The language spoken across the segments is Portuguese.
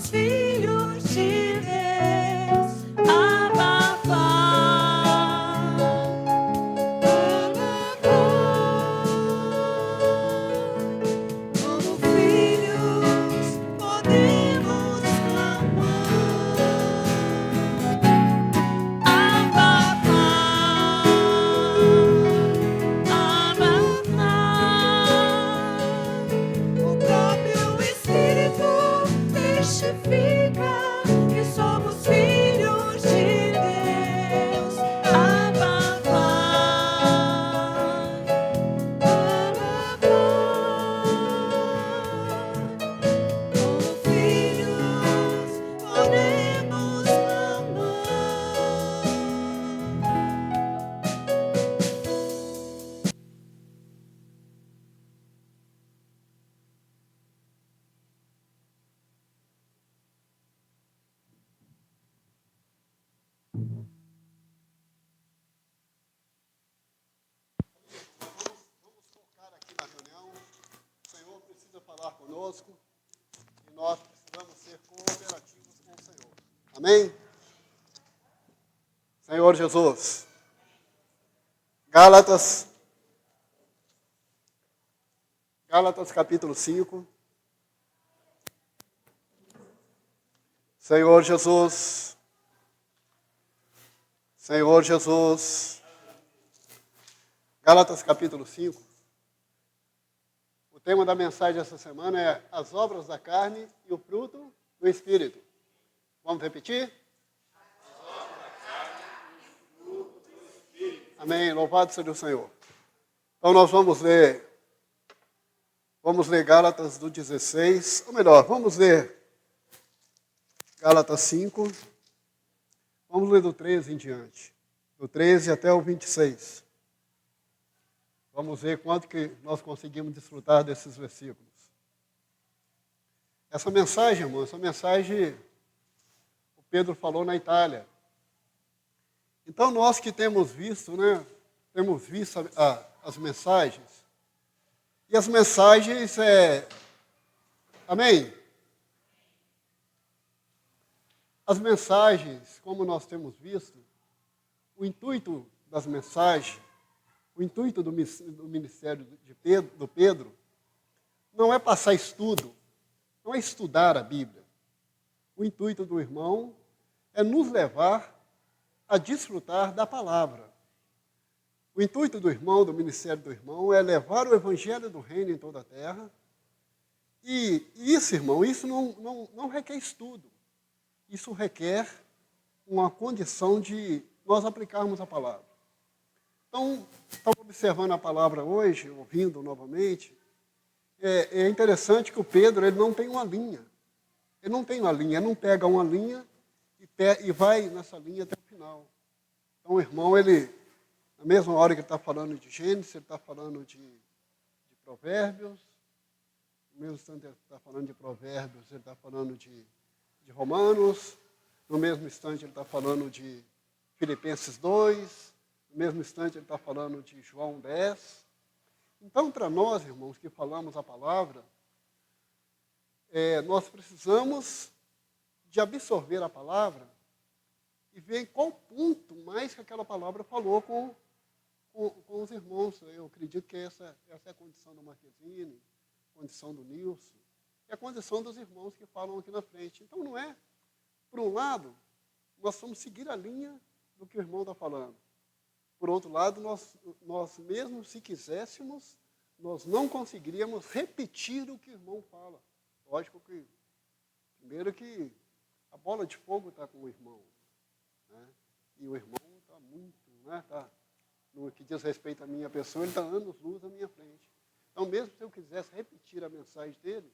somos filhos de Deus. Abba, Pai. Como filhos podemos clamar. Abba, Pai. Abba, Pai. O próprio Espírito testifica que somos filhos de Deus. Abba, Pai. Abba, Pai. Como filhos podemos clamar. Vamos focar aqui na reunião. O Senhor precisa falar conosco e nós precisamos ser cooperativos com o Senhor. Amém? Senhor Jesus. Gálatas capítulo 5. Senhor Jesus. Senhor Jesus. Gálatas capítulo 5. O tema da mensagem dessa semana é as obras da carne e o fruto do Espírito. Vamos repetir? As obras da carne e o fruto do Espírito. Amém. Louvado seja o Senhor. Então nós vamos ler Gálatas do 16, ou melhor, vamos ler Gálatas 5. Vamos ler do 13 em diante. Do 13 até o 26. Vamos ver quanto que nós conseguimos desfrutar desses versículos. Essa mensagem, irmão, o Pedro falou na Itália. Então nós que temos visto as mensagens. E as mensagens amém? As mensagens, como nós temos visto, o intuito das mensagens, o intuito do ministério do Pedro, não é passar estudo, não é estudar a Bíblia. O intuito do irmão é nos levar a desfrutar da palavra. O intuito do irmão, do ministério do irmão, é levar o evangelho do reino em toda a terra. E isso, irmão, isso não requer estudo. Isso requer uma condição de nós aplicarmos a palavra. Então, estava observando a palavra hoje, ouvindo novamente, é interessante que o Pedro ele não tem uma linha. Ele não tem uma linha, ele não pega uma linha e vai nessa linha até o final. Então, o irmão, na mesma hora que ele está falando de Gênesis, ele está falando de Provérbios, no mesmo instante ele está falando de Provérbios, ele está falando de Romanos, no mesmo instante ele está falando de Filipenses 2, no mesmo instante ele está falando de João 10. Então, para nós, irmãos, que falamos a palavra, nós precisamos de absorver a palavra e ver em qual ponto mais que aquela palavra falou com os irmãos. Eu acredito que essa é a condição do Marquezine, a condição do Nilson, e a condição dos irmãos que falam aqui na frente. Então, não é, por um lado, nós vamos seguir a linha do que o irmão está falando. Por outro lado, nós mesmo se quiséssemos, nós não conseguiríamos repetir o que o irmão fala. Lógico que, primeiro que a bola de fogo está com o irmão, né? E o irmão está muito, no que diz respeito à minha pessoa, ele está anos-luz à minha frente. Então, mesmo se eu quisesse repetir a mensagem dele,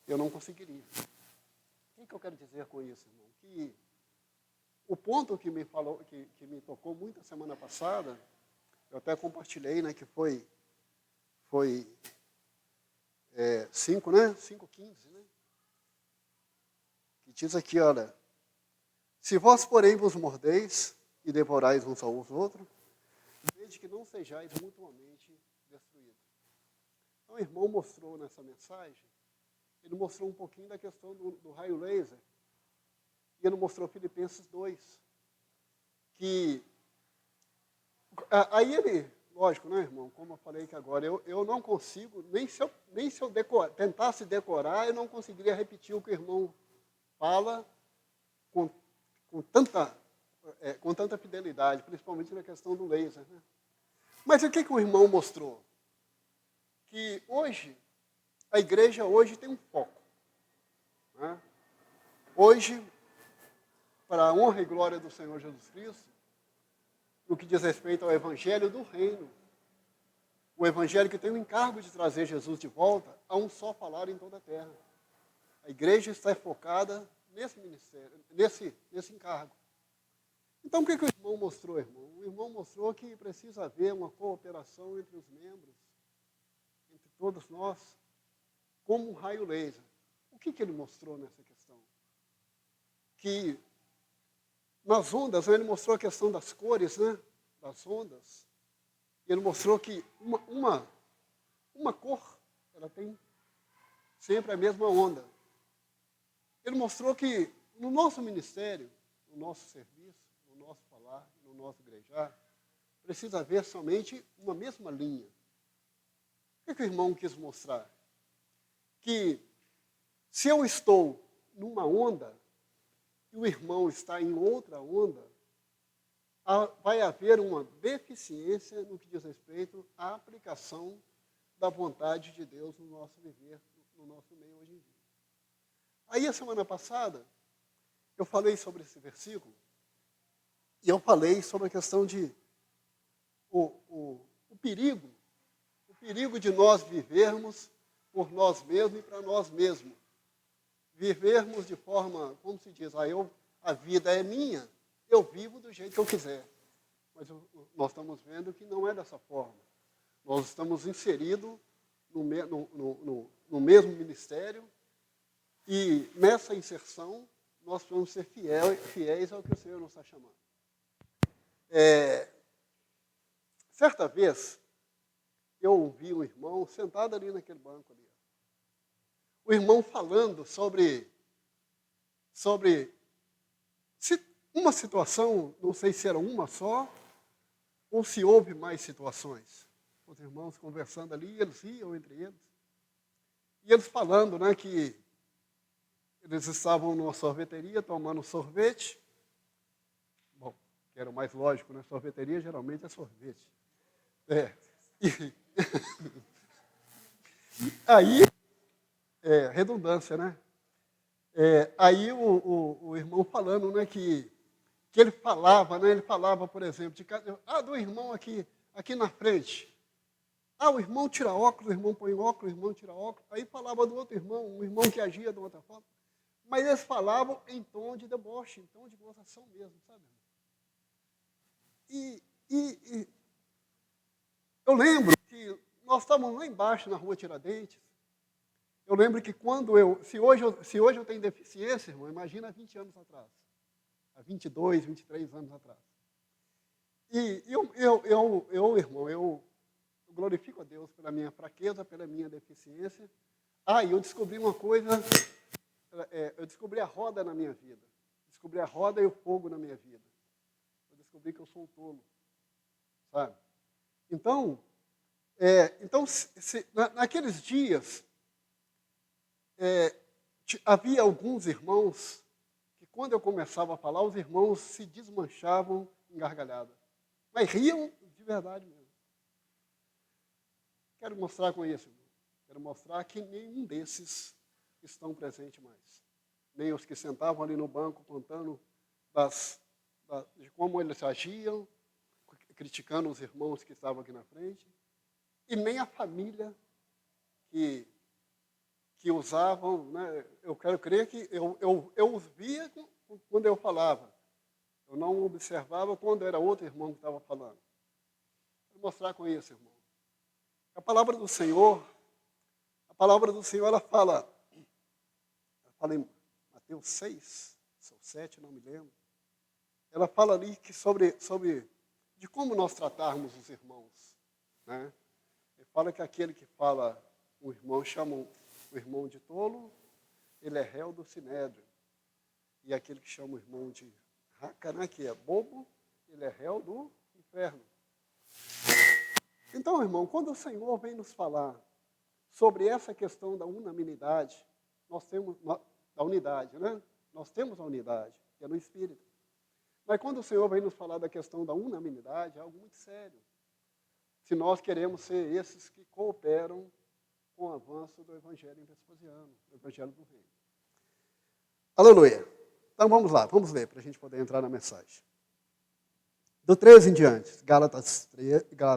eu não conseguiria. O que eu quero dizer com isso, irmão? Que o ponto que me tocou muito a semana passada, eu até compartilhei, que foi 5:15, que diz aqui, olha, se vós, porém, vos mordeis e devorais uns aos outros, desde que não sejais mutuamente destruídos. Então, o irmão mostrou nessa mensagem ele mostrou um pouquinho da questão do raio laser. E ele mostrou Filipenses 2. Que, aí ele, lógico, né, irmão? Como eu falei que agora, eu não consigo, nem se eu tentasse decorar, eu não conseguiria repetir o que o irmão fala com, com tanta fidelidade, principalmente na questão do laser. Né? Mas o que o irmão mostrou? Que hoje, a igreja hoje tem um foco. Né? Hoje, para a honra e glória do Senhor Jesus Cristo, no que diz respeito ao evangelho do reino, o evangelho que tem o encargo de trazer Jesus de volta, há um só falar em toda a terra. A igreja está focada nesse ministério, nesse encargo. Então, o que o irmão mostrou, irmão? O irmão mostrou que precisa haver uma cooperação entre os membros, entre todos nós, como um raio laser. O que ele mostrou nessa questão? Que nas ondas, ele mostrou a questão das cores, né? Das ondas. Ele mostrou que uma cor, ela tem sempre a mesma onda. Ele mostrou que no nosso ministério, no nosso serviço, no nosso falar, no nosso igrejar, precisa haver somente uma mesma linha. O que o irmão quis mostrar? Que se eu estou numa onda e o irmão está em outra onda, vai haver uma deficiência no que diz respeito à aplicação da vontade de Deus no nosso viver, no nosso meio hoje em dia. Aí, a semana passada, eu falei sobre esse versículo, e eu falei sobre a questão de o perigo de nós vivermos por nós mesmos e para nós mesmos. Vivermos de forma, como se diz, a vida é minha, eu vivo do jeito que eu quiser. Mas nós estamos vendo que não é dessa forma. Nós estamos inseridos no mesmo ministério e nessa inserção nós vamos ser fiéis ao que o Senhor nos está chamando. Certa vez, eu ouvi um irmão sentado ali naquele banco ali. O irmão falando sobre uma situação, não sei se era uma só, ou se houve mais situações. Os irmãos conversando ali, eles riam entre eles. E eles falando, né, que eles estavam numa sorveteria tomando sorvete. Bom, que era o mais lógico, né? Sorveteria geralmente é sorvete. Aí, redundância, né? Aí o irmão falando, né, que ele falava, né? Ele falava, por exemplo, do irmão aqui na frente. O irmão tira óculos, o irmão põe óculos, o irmão tira óculos. Aí falava do outro irmão, um irmão que agia de outra forma. Mas eles falavam em tom de deboche, em tom de gozação mesmo, sabe? E eu lembro que nós estávamos lá embaixo, na rua Tiradentes. Eu lembro que se hoje eu tenho deficiência, irmão, imagina há 20 anos atrás. Há 22, 23 anos atrás. E irmão, eu glorifico a Deus pela minha fraqueza, pela minha deficiência. E eu descobri uma coisa, eu descobri a roda na minha vida. Descobri a roda e o fogo na minha vida. Eu descobri que eu sou um tolo, sabe? Então, naqueles dias, havia alguns irmãos que, quando eu começava a falar, os irmãos se desmanchavam em gargalhada. Mas riam de verdade mesmo. Quero mostrar com isso, irmão. Quero mostrar que nenhum desses estão presentes mais. Nem os que sentavam ali no banco contando de como eles agiam, criticando os irmãos que estavam aqui na frente, e nem a família que usavam, né? Eu quero crer que eu os via quando eu falava. Eu não observava quando era outro irmão que estava falando. Vou mostrar com isso, irmão. A palavra do Senhor, ela fala em Mateus 6, ou 7, não me lembro. Ela fala ali sobre de como nós tratarmos os irmãos. Né? Ele fala que aquele que fala o irmão chama o irmão de tolo, ele é réu do sinédrio. E aquele que chama o irmão de Racaná, que é bobo, ele é réu do inferno. Então, irmão, quando o Senhor vem nos falar sobre essa questão da unanimidade, da unidade, né? Nós temos a unidade, que é no Espírito. Mas quando o Senhor vem nos falar da questão da unanimidade, é algo muito sério. Se nós queremos ser esses que cooperam com o avanço do Evangelho vespasiano, do Evangelho do Reino. Aleluia. Então vamos lá, vamos ler para a gente poder entrar na mensagem. Do 13 em diante, Gálatas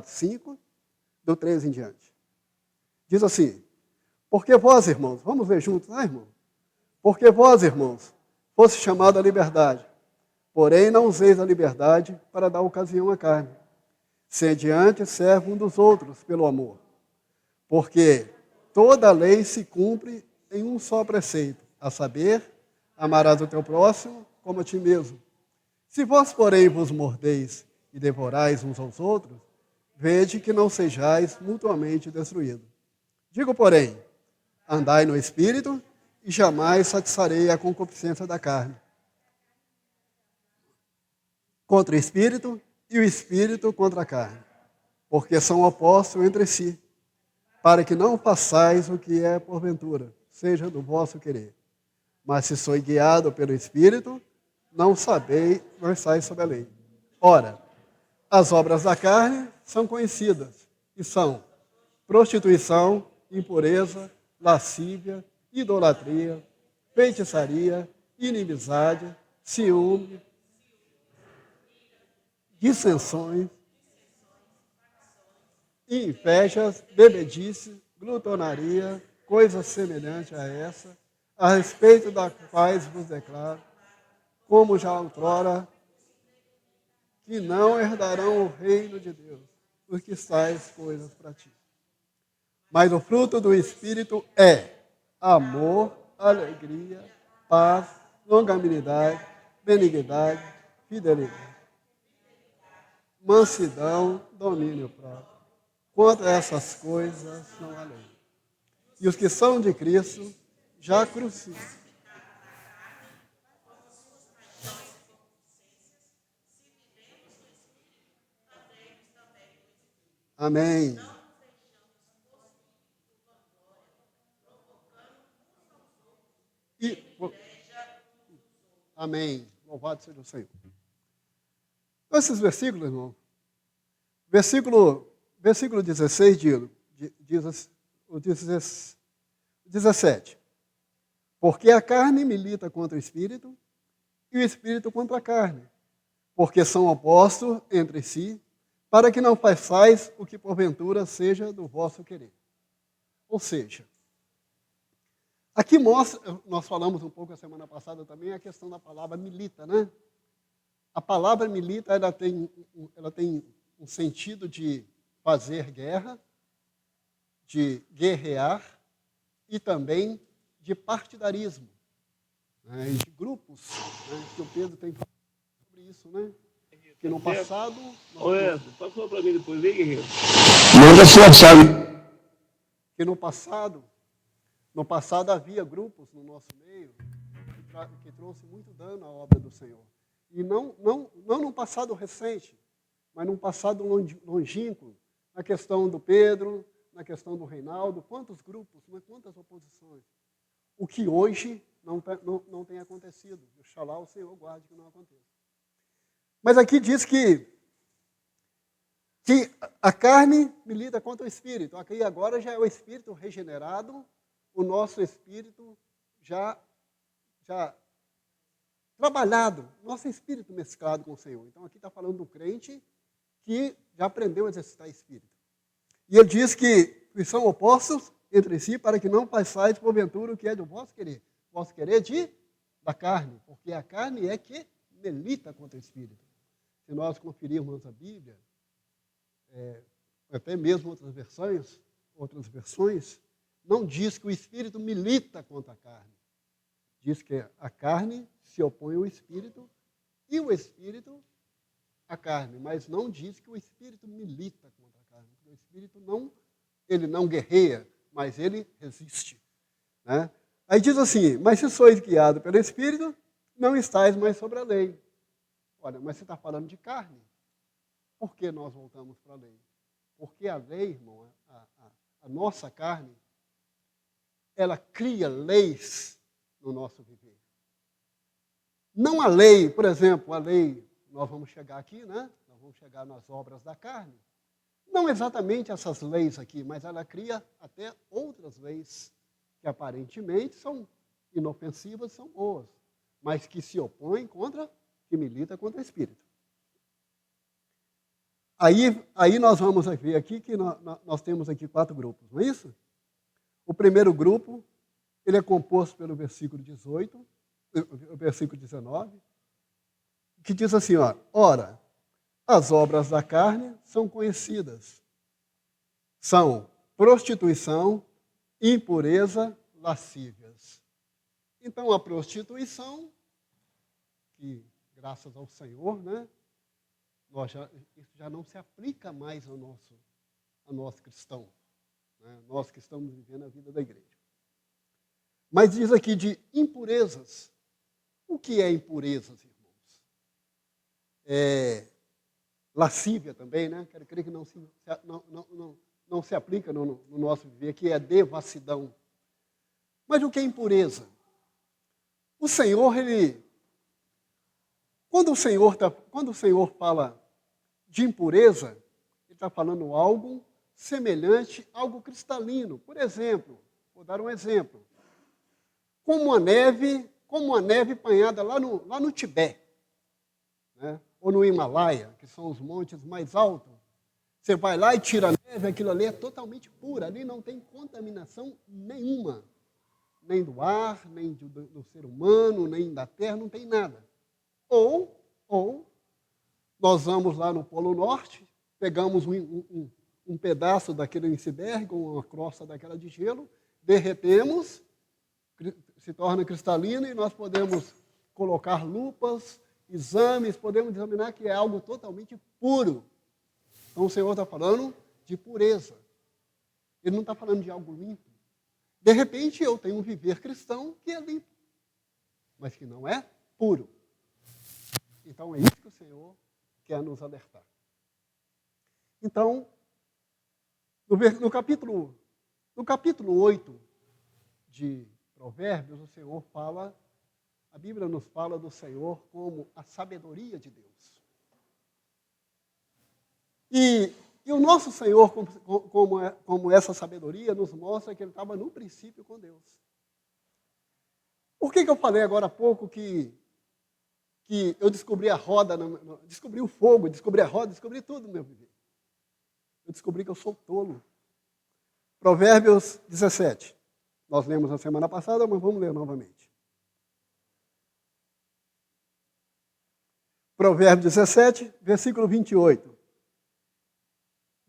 5, do 13 em diante. Diz assim, porque vós, irmãos, vamos ler juntos, né, irmão? Porque vós, irmãos, fosse chamado à liberdade, porém não useis a liberdade para dar ocasião à carne. Sediante serve um dos outros pelo amor. Porque toda a lei se cumpre em um só preceito, a saber, amarás o teu próximo como a ti mesmo. Se vós, porém, vos mordeis e devorais uns aos outros, vede que não sejais mutuamente destruídos. Digo, porém, andai no Espírito e jamais satisfarei a concupiscência da carne. Contra o Espírito e o Espírito contra a carne, porque são opostos entre si, para que não façais o que é porventura, seja do vosso querer. Mas se sois guiado pelo Espírito, não sabeis, não estáis sob a lei. Ora, as obras da carne são conhecidas, e são prostituição, impureza, lascívia, idolatria, feitiçaria, inimizade, ciúme, dissensões, invejas, bebedice, glutonaria, coisas semelhantes a essa, a respeito da quais vos declaro, como já outrora, que não herdarão o reino de Deus, os que tais coisas praticam. Mas o fruto do Espírito é amor, alegria, paz, longanimidade, benignidade, fidelidade, mansidão, domínio próprio. Contra essas coisas não há lei. E os que são de Cristo já crucificaram. Amém. Amém. Louvado seja o Senhor. Então, esses versículos, irmão, versículo 16 diz o 17. Porque a carne milita contra o Espírito e o Espírito contra a carne, porque são opostos entre si, para que não façais o que porventura seja do vosso querer. Ou seja, aqui mostra, nós falamos um pouco a semana passada também, a questão da palavra milita, né? A palavra milita, ela tem um sentido de fazer guerra, de guerrear e também de partidarismo, né? E de grupos, né? Que o Pedro tem falado sobre isso, né? Que no passado... Olha, pode falar para mim depois, vem, guerreiro. Manda sua chave. Que no passado havia grupos no nosso meio que trouxe muito dano à obra do Senhor. E não num passado recente, mas num passado longínquo, na questão do Pedro, na questão do Reinaldo, quantos grupos, quantas oposições. O que hoje não tem acontecido. Oxalá o Senhor guarde que não aconteça. Mas aqui diz que a carne milita contra o Espírito. Aqui agora já é o Espírito regenerado, o nosso Espírito já trabalhado, nosso Espírito mesclado com o Senhor. Então aqui está falando do crente que já aprendeu a exercitar Espírito. E ele diz que são opostos entre si para que não façais porventura o que é do vosso querer. Vosso querer da carne, porque a carne é que milita contra o Espírito. Se nós conferirmos a Bíblia, até mesmo outras versões, não diz que o Espírito milita contra a carne. Diz que a carne se opõe ao Espírito e o Espírito à carne, mas não diz que o Espírito milita contra a carne. O Espírito ele não guerreia, mas ele resiste. Né? Aí diz assim, mas se sois guiados pelo Espírito, não estáis mais sobre a lei. Olha, mas você está falando de carne. Por que nós voltamos para a lei? Porque a lei, irmão, a nossa carne, ela cria leis no nosso viver. Não a lei, por exemplo, a lei, nós vamos chegar aqui, né? Nós vamos chegar nas obras da carne. Não exatamente essas leis aqui, mas ela cria até outras leis que aparentemente são inofensivas, são boas, mas que se opõem contra, que milita contra o Espírito. Aí nós vamos ver aqui que nós temos aqui 4 grupos, não é isso? O primeiro grupo, ele é composto pelo versículo 18, o versículo 19, que diz assim, ó, ora, as obras da carne são conhecidas. São prostituição, impureza, lascívias. Então, a prostituição, que graças ao Senhor, né, isso já não se aplica mais a nós cristãos, né, nós que estamos vivendo a vida da igreja. Mas diz aqui de impurezas. O que é impurezas, irmãos? Lascívia também, né? Quero crer que não se aplica no nosso viver, que é devassidão. Mas o que é impureza? O Senhor, quando o Senhor fala de impureza, ele está falando algo semelhante, algo cristalino. Por exemplo, vou dar um exemplo. Como a neve banhada lá no Tibete, né? Ou no Himalaia, que são os montes mais altos. Você vai lá e tira a neve, aquilo ali é totalmente puro, ali não tem contaminação nenhuma. Nem do ar, nem do ser humano, nem da terra, não tem nada. Ou nós vamos lá no Polo Norte, pegamos um pedaço daquele iceberg, ou uma crosta daquela de gelo, derretemos, se torna cristalina e nós podemos colocar lupas, exames, podemos examinar que é algo totalmente puro. Então o Senhor está falando de pureza. Ele não está falando de algo limpo. De repente eu tenho um viver cristão que é limpo, mas que não é puro. Então é isso que o Senhor quer nos alertar. Então, no capítulo 8 de Provérbios, o Senhor fala, a Bíblia nos fala do Senhor como a sabedoria de Deus. E o nosso Senhor, como essa sabedoria, nos mostra que Ele estava no princípio com Deus. Por que eu falei agora há pouco que eu descobri a roda, descobri o fogo, descobri a roda, descobri tudo no meu viver? Eu descobri que eu sou tolo. Provérbios 17. Nós lemos na semana passada, mas vamos ler novamente. Provérbios 17, versículo 28.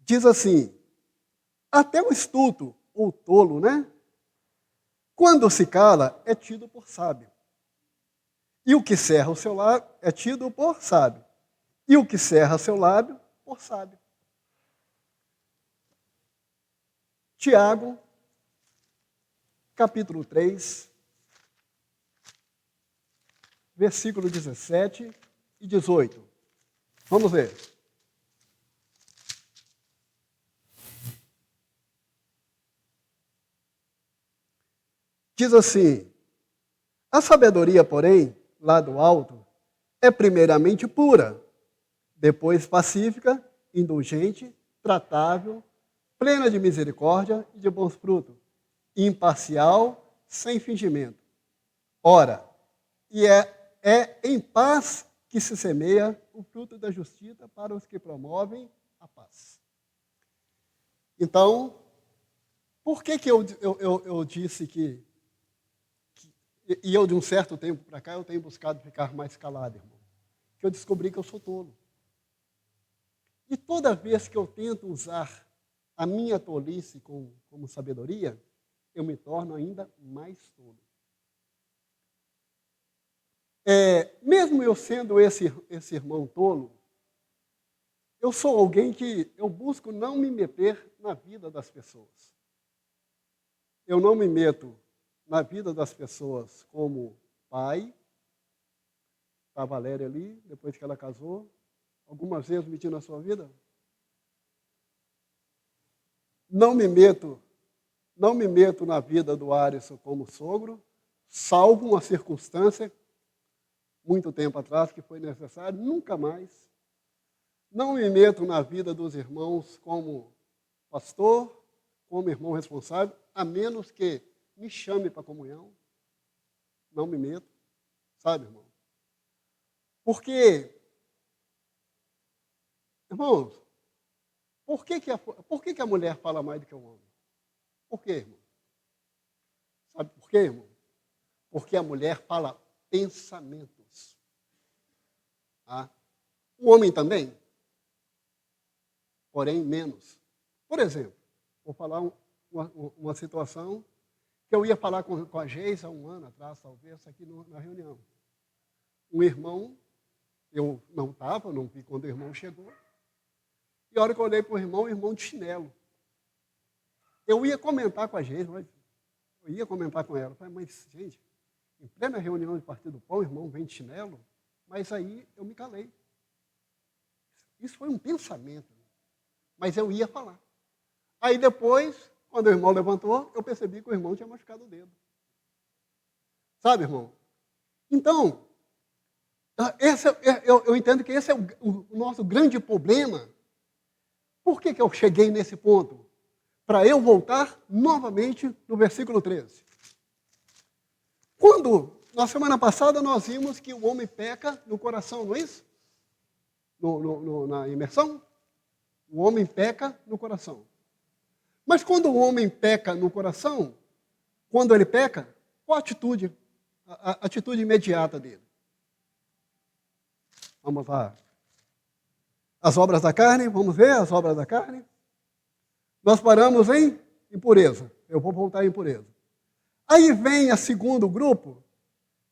Diz assim, até o estulto, ou tolo, né? Quando se cala, é tido por sábio. E o que cerra o seu lábio é tido por sábio. E o que cerra seu lábio, por sábio. Tiago, capítulo 3, versículo 17 e 18. Vamos ler. Diz assim, a sabedoria, porém, lá do alto, é primeiramente pura, depois pacífica, indulgente, tratável, plena de misericórdia e de bons frutos, imparcial, sem fingimento. Ora, e é em paz que se semeia o fruto da justiça para os que promovem a paz. Então, por que eu disse que e eu, de um certo tempo para cá, eu tenho buscado ficar mais calado, irmão? Que eu descobri que eu sou tolo. E toda vez que eu tento usar a minha tolice como sabedoria, eu me torno ainda mais tolo. Mesmo eu sendo esse irmão tolo, eu sou alguém que eu busco não me meter na vida das pessoas. Eu não me meto na vida das pessoas como pai. Está a Valéria ali, depois que ela casou. Algumas vezes meti na sua vida? Não me meto na vida do Arisson como sogro, salvo uma circunstância, muito tempo atrás, que foi necessário, nunca mais. Não me meto na vida dos irmãos como pastor, como irmão responsável, a menos que me chame para a comunhão. Não me meto, sabe, irmão? Porque, irmãos, por que a mulher fala mais do que o homem? Por quê, irmão? Sabe por quê, irmão? Porque a mulher fala pensamentos. Ah, o homem também, porém menos. Por exemplo, vou falar uma situação que eu ia falar com a Geisa há um ano atrás, talvez, aqui na reunião. Um irmão, eu não estava, não vi quando o irmão chegou, e a hora que eu olhei para o irmão de chinelo. Eu ia comentar com a Geisa, mas eu ia comentar com ela. Eu falei, mas, gente, em plena reunião de Partido do Pão, o irmão vem de chinelo, mas aí eu me calei. Isso foi um pensamento, mas eu ia falar. Aí depois, quando o irmão levantou, eu percebi que o irmão tinha machucado o dedo. Sabe, irmão? Então, eu entendo que esse é o nosso grande problema. Por que eu cheguei nesse ponto? Para eu voltar novamente no versículo 13. Quando, na semana passada, nós vimos que o homem peca no coração, não é isso? Na imersão? O homem peca no coração. Mas quando o homem peca no coração, quando ele peca, qual a atitude? A atitude imediata dele. Vamos lá. As obras da carne, vamos ver as obras da carne. Nós paramos em impureza. Eu vou voltar em impureza. Aí vem o segundo grupo,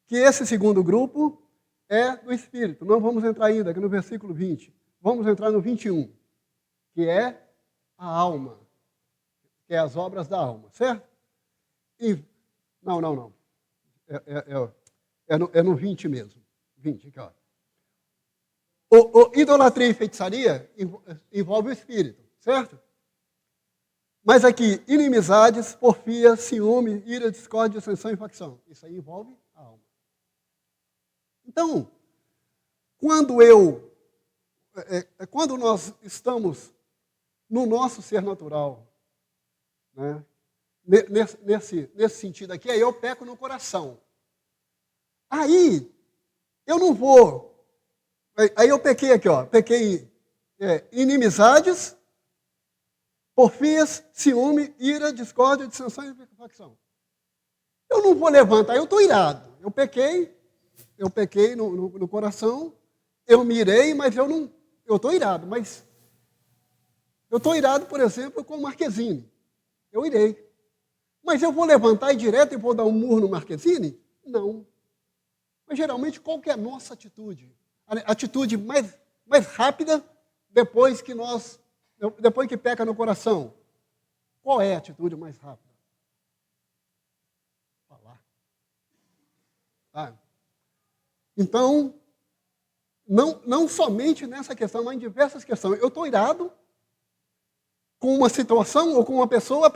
que esse segundo grupo é do Espírito. Não vamos entrar ainda aqui no versículo 20. Vamos entrar no 21, que é a alma, que é as obras da alma, certo? Não. É no 20 mesmo. 20, aqui, ó. Idolatria e feitiçaria envolve o espírito, certo? Mas aqui, inimizades, porfia, ciúme, ira, discórdia, dissensão e facção. Isso aí envolve a alma. Então, quando nós estamos no nosso ser natural, né, nesse sentido aqui, aí eu peco no coração. Aí, eu não vou... Aí eu pequei aqui, ó. Pequei inimizades, porfias, ciúme, ira, discórdia, dissensão e facção. Eu não vou levantar, eu estou irado. Eu pequei no coração, eu me irei, mas eu estou irado. Mas eu estou irado, por exemplo, com o Marquezine. Eu irei. Mas eu vou levantar e direto e vou dar um murro no Marquezine? Não. Mas geralmente, qual que é a nossa atitude? A atitude mais rápida depois que peca no coração. Qual é a atitude mais rápida? Falar. Ah. Então, não somente nessa questão, mas em diversas questões. Eu estou irado com uma situação ou com uma pessoa, a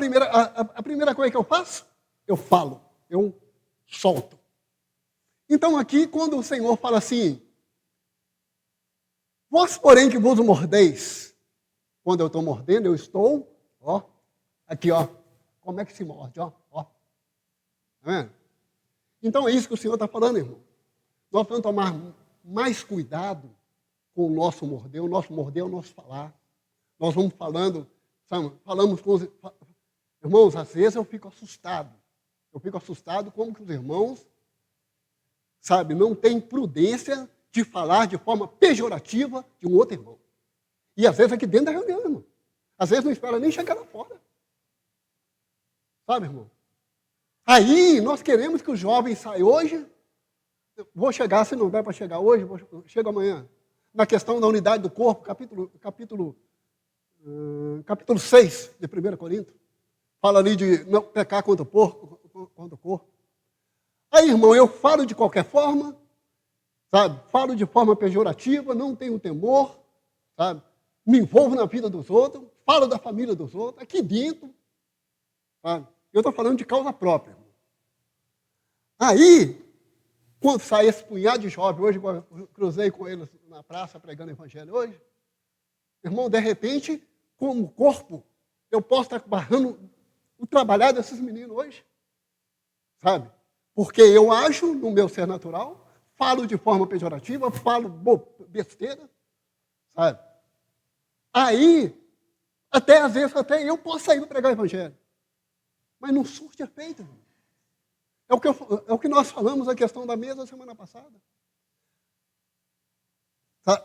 primeira coisa que eu faço, eu falo, eu solto. Então aqui, quando o Senhor fala assim, vós, porém, que vos mordeis, quando eu estou mordendo, eu estou, ó, aqui, ó, como é que se morde, ó. Tá vendo? Então é isso que o Senhor está falando, irmão. Nós vamos tomar mais cuidado com o nosso morder é o nosso falar. Nós vamos falamos com os irmãos, às vezes eu fico assustado. Como que os irmãos, não têm prudência de falar de forma pejorativa de um outro irmão. E às vezes aqui dentro da reunião, irmão. Às vezes não espera nem chegar lá fora. Sabe, irmão? Aí nós queremos que os jovens saiam hoje. Vou chegar, se não der para chegar hoje, chego amanhã. Na questão da unidade do corpo, capítulo 6 de 1 Coríntios. Fala ali de não pecar contra o corpo. Aí, irmão, eu falo de qualquer forma, sabe? Falo de forma pejorativa, não tenho temor, sabe? Me envolvo na vida dos outros, falo da família dos outros, aqui dentro, sabe? Eu estou falando de causa própria. Irmão. Aí, quando sai esse punhado de jovens, hoje eu cruzei com eles na praça pregando o evangelho hoje, irmão, de repente, como corpo, eu posso estar barrando o trabalhar desses meninos hoje, sabe? Porque eu ajo no meu ser natural, falo de forma pejorativa, falo besteira, sabe? Aí, até às vezes, até eu posso sair para pregar o evangelho. Mas não surte efeito, irmão. É o que nós falamos, a questão da mesa semana passada.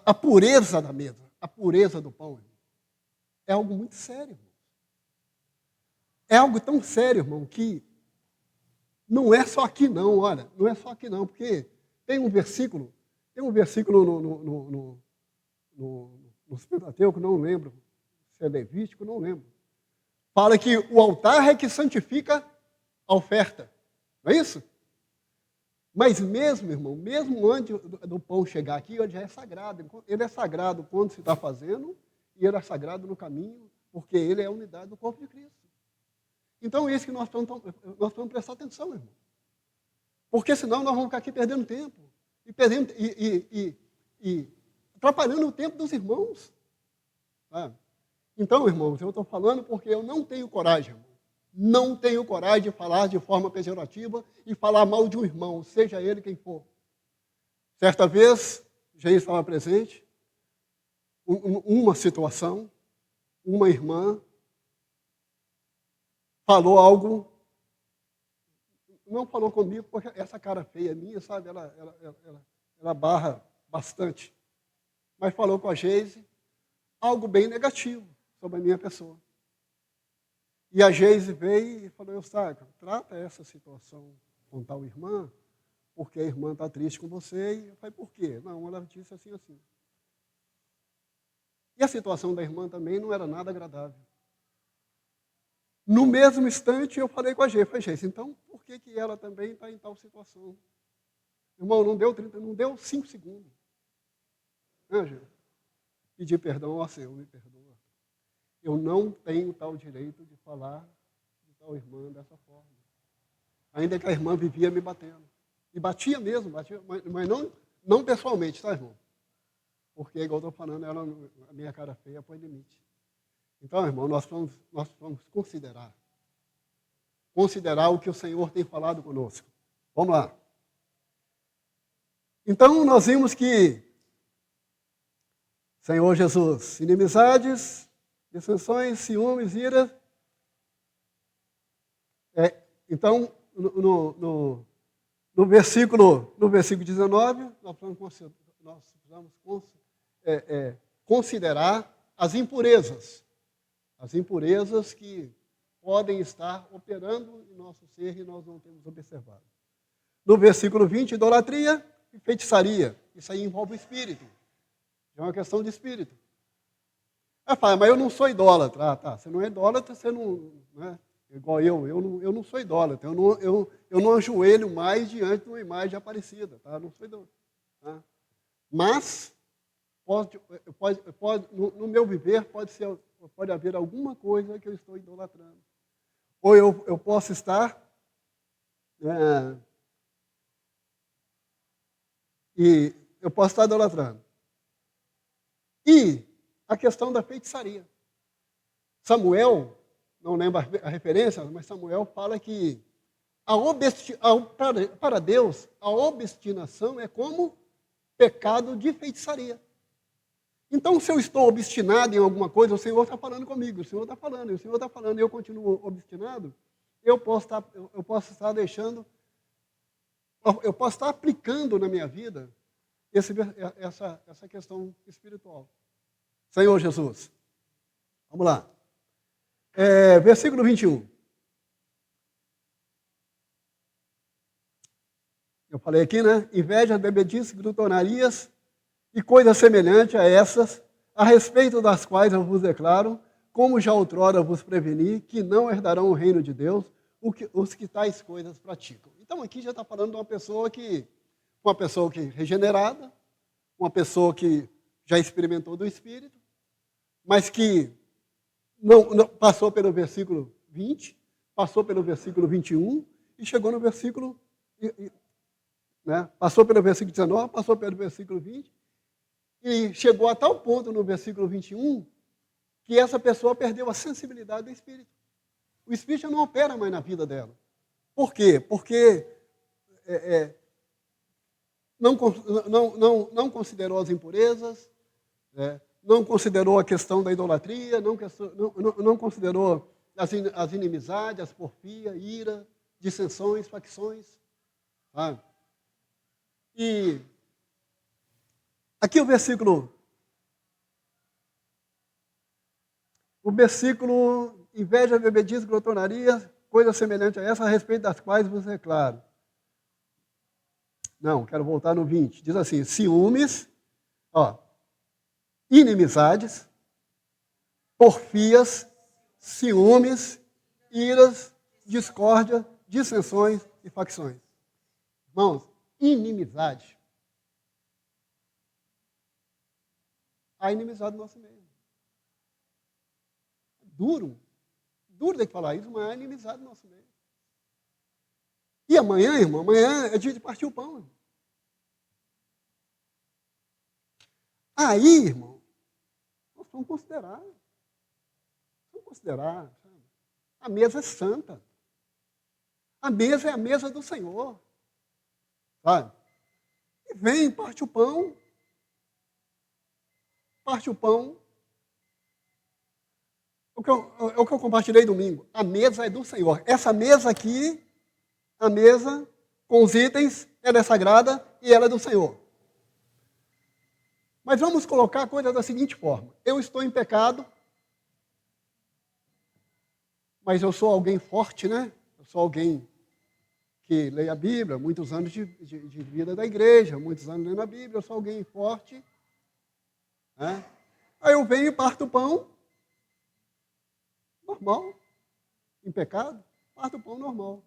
A pureza da mesa, a pureza do pão, irmão, é algo muito sério, irmão. É algo tão sério, irmão, que não é só aqui não, olha, não é só aqui não, porque tem um versículo no Pentateuco, não lembro, se é Levítico, não lembro. Fala que o altar é que santifica a oferta, não é isso? Mas mesmo, irmão, mesmo antes do pão chegar aqui, ele já é sagrado. Ele é sagrado quando se está fazendo e ele é sagrado no caminho, porque ele é a unidade do corpo de Cristo. Então é isso que nós vamos prestar atenção, irmão. Porque senão nós vamos ficar aqui perdendo tempo. E atrapalhando o tempo dos irmãos. Sabe? Então, irmãos, eu estou falando porque eu não tenho coragem, irmão. Não tenho coragem de falar de forma pejorativa e falar mal de um irmão, seja ele quem for. Certa vez, já estava presente, uma situação, uma irmã falou algo, não falou comigo, porque essa cara feia minha, sabe, ela barra bastante. Mas falou com a Geise algo bem negativo sobre a minha pessoa. E a Geise veio e falou, Eustáquio, trata essa situação com tal irmã, porque a irmã está triste com você. E eu falei, por quê? Não, ela disse assim, assim. E a situação da irmã também não era nada agradável. No mesmo instante, eu falei com a Geise, falei, Geise, então por que ela também está em tal situação? Irmão, não deu 5 segundos. Né, Geise? Pedir perdão ao Senhor, me perdoa. Eu não tenho tal direito de falar de tal irmã dessa forma. Ainda que a irmã vivia me batendo. E batia mesmo, mas não pessoalmente, tá, irmão? Porque, igual eu estou falando, a minha cara feia põe limite. Então, irmão, nós vamos considerar o que o Senhor tem falado conosco. Vamos lá. Então, nós vimos que, Senhor Jesus, inimizades, dissensões, ciúmes, ira. Então, no versículo 19, nós precisamos considerar as impurezas que podem estar operando em nosso ser e nós não temos observado. No versículo 20, idolatria e feitiçaria. Isso aí envolve o espírito. É uma questão de espírito. Mas eu não sou idólatra. Tá. Você não é idólatra, você não... Né? Igual eu não sou idólatra. Eu não ajoelho mais diante de uma imagem aparecida. Tá? Não sou idólatra. Tá? Mas, no meu viver, pode haver alguma coisa que eu estou idolatrando. Ou eu posso estar... e eu posso estar idolatrando. E a questão da feitiçaria. Samuel, não lembro a referência, mas Samuel fala que para Deus, a obstinação é como pecado de feitiçaria. Então, se eu estou obstinado em alguma coisa, o Senhor está falando comigo, o Senhor está falando, e eu continuo obstinado, eu posso estar aplicando na minha vida essa questão espiritual. Senhor Jesus. Vamos lá. Versículo 21. Eu falei aqui, né? Inveja, bebedice, glutonarias e coisas semelhantes a essas, a respeito das quais eu vos declaro, como já outrora vos preveni, que não herdarão o reino de Deus, os que tais coisas praticam. Então aqui já está falando de uma pessoa que regenerada, uma pessoa que já experimentou do Espírito, mas que não passou pelo versículo 20, passou pelo versículo 21 e chegou no versículo, passou pelo versículo 19, passou pelo versículo 20 e chegou a tal ponto no versículo 21 que essa pessoa perdeu a sensibilidade do Espírito. O Espírito já não opera mais na vida dela. Por quê? Porque não considerou as impurezas, não considerou a questão da idolatria, não considerou as inimizades, as porfias, ira, dissensões, facções. E aqui o versículo, inveja, bebedice, glotonaria, coisa semelhante a essa, a respeito das quais vos declaro. Não, quero voltar no 20. Diz assim, ciúmes, inimizades, porfias, ciúmes, iras, discórdia, dissensões e facções. Irmãos, inimizade. Há inimizade no nosso meio. Duro ter que falar isso, mas há inimizade no nosso meio. E amanhã, irmão, amanhã é dia de partir o pão. Irmão. Aí, irmão, nós vamos considerar. Sabe? A mesa é santa. A mesa é a mesa do Senhor. Sabe? E vem, parte o pão. Parte o pão. O que eu compartilhei domingo. A mesa é do Senhor. Essa mesa aqui, a mesa com os itens, ela é sagrada e ela é do Senhor. Mas vamos colocar a coisa da seguinte forma. Eu estou em pecado, mas eu sou alguém forte, né? Eu sou alguém que lê a Bíblia, muitos anos de vida da igreja, muitos anos lendo a Bíblia, eu sou alguém forte. Né? Aí eu venho e parto o pão, normal, em pecado, parto o pão normal.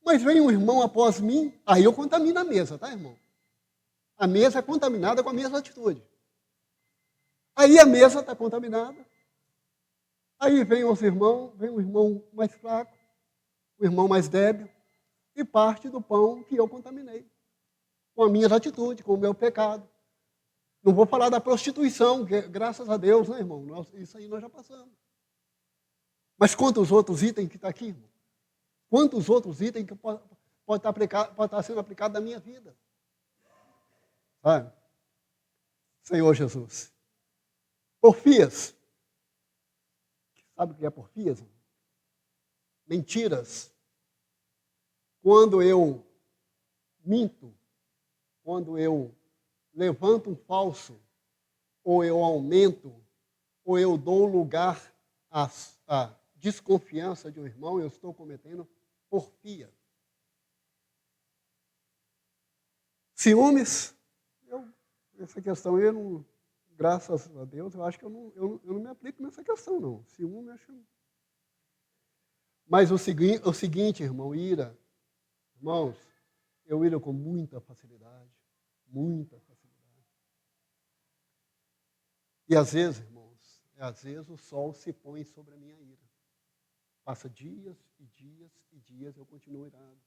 Mas vem um irmão após mim, aí eu contamino a mesa, tá, irmão? A mesa é contaminada com a mesma atitude. Aí a mesa está contaminada. Aí vem um irmão mais fraco, um irmão mais débil, e parte do pão que eu contaminei. Com a minha atitude, com o meu pecado. Não vou falar da prostituição, que graças a Deus, né, irmão? Isso aí nós já passamos. Mas quantos outros itens que está aqui, irmão? Quantos outros itens que pode estar sendo aplicado na minha vida? Sabe? Senhor Jesus. Porfias. Sabe o que é porfias? Mentiras. Quando eu minto, quando eu levanto um falso, ou eu aumento, ou eu dou lugar à desconfiança de um irmão, eu estou cometendo porfia. Ciúmes. Essa questão aí, graças a Deus, eu acho que eu não me aplico nessa questão, não. Ciúme, acho. Mas o seguinte, irmão, ira. Irmãos, eu iro com muita facilidade. Muita facilidade. E às vezes, irmãos, o sol se põe sobre a minha ira. Passa dias e dias e dias, eu continuo irado.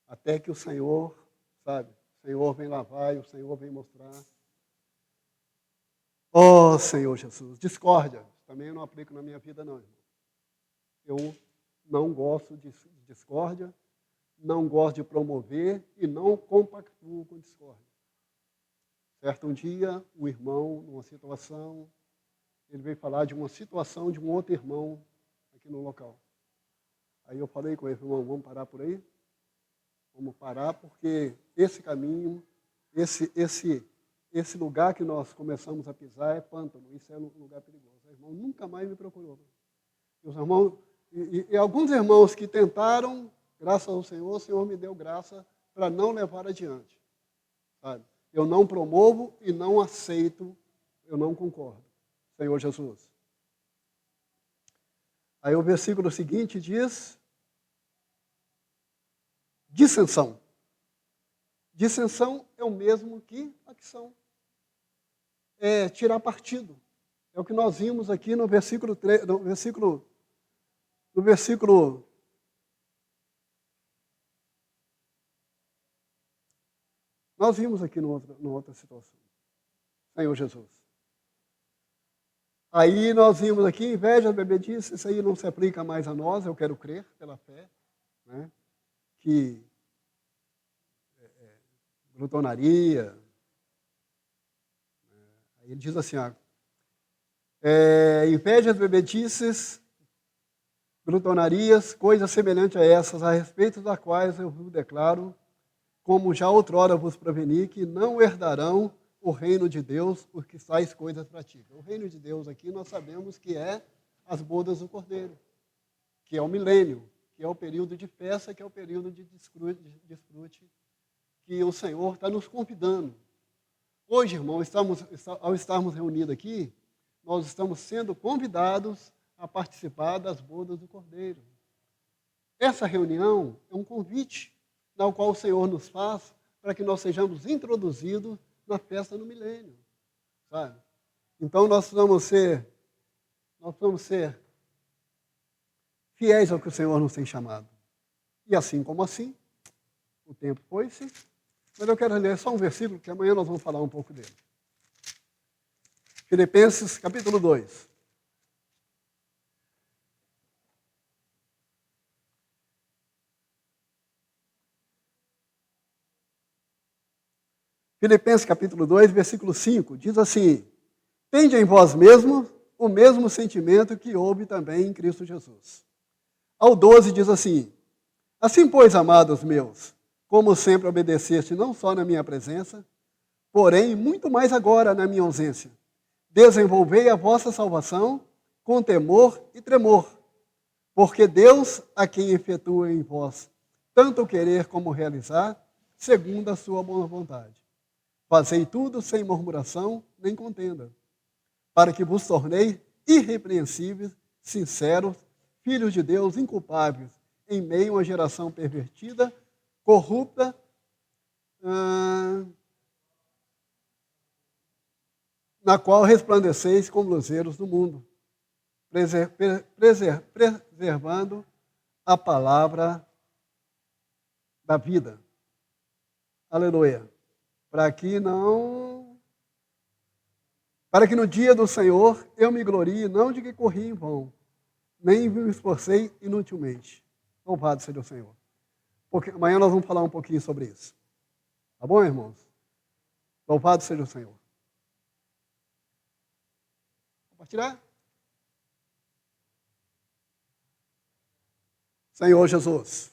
Até que o Senhor, sabe, o Senhor vem lavar e o Senhor vem mostrar. Oh, Senhor Jesus, discórdia. Também eu não aplico na minha vida, não, irmão. Eu não gosto de discórdia, não gosto de promover e não compactuo com discórdia. Certo, um dia, um irmão, numa situação, ele veio falar de uma situação de um outro irmão aqui no local. Aí eu falei com ele, irmão, vamos parar por aí? Vamos parar porque esse caminho, esse lugar que nós começamos a pisar é pântano, isso é um lugar perigoso. O irmão nunca mais me procurou. Os irmãos, e alguns irmãos que tentaram, graças ao Senhor, o Senhor me deu graça para não levar adiante. Sabe? Eu não promovo e não aceito, eu não concordo. Senhor Jesus. Aí o versículo seguinte diz: dissensão. Dissensão é o mesmo que facção. É tirar partido. É o que nós vimos aqui no versículo 3, no versículo nós vimos aqui numa outra situação. Senhor Jesus. Aí nós vimos aqui, inveja, bebedice, isso aí não se aplica mais a nós, eu quero crer pela fé, né? Que glutonaria. Aí ele diz assim, ó, invejas, bebedices, glutonarias, coisas semelhantes a essas, a respeito das quais eu vos declaro, como já outrora vos preveni, que não herdarão o reino de Deus os que tais coisas praticam. O reino de Deus aqui nós sabemos que é as bodas do Cordeiro, que é o milênio, que é o período de festa, que é o período de desfrute que o Senhor está nos convidando. Hoje, irmão, ao estarmos reunidos aqui, nós estamos sendo convidados a participar das bodas do Cordeiro. Essa reunião é um convite na qual o Senhor nos faz para que nós sejamos introduzidos na festa do milênio, sabe? Então nós precisamos ser fiéis ao que o Senhor nos tem chamado. E assim como assim, o tempo foi-se, mas eu quero ler só um versículo, que amanhã nós vamos falar um pouco dele. Filipenses, capítulo 2. Filipenses capítulo 2, versículo 5, diz assim: tende em vós mesmos o mesmo sentimento que houve também em Cristo Jesus. Ao 12 diz assim: assim, pois, amados meus, como sempre obedeceste não só na minha presença, porém muito mais agora na minha ausência, desenvolvei a vossa salvação com temor e tremor, porque Deus, a quem efetua em vós tanto o querer como o realizar, segundo a sua boa vontade. Fazei tudo sem murmuração nem contenda, para que vos torneis irrepreensíveis, sinceros, filhos de Deus inculpáveis, em meio a uma geração pervertida, corrupta, na qual resplandeceis como luzeiros do mundo, preservando a palavra da vida. Aleluia. Para que no dia do Senhor eu me glorie, não de que corri em vão, nem me esforcei inutilmente. Louvado seja o Senhor. Porque amanhã nós vamos falar um pouquinho sobre isso. Tá bom, irmãos? Louvado seja o Senhor. Compartilhar? Senhor Jesus.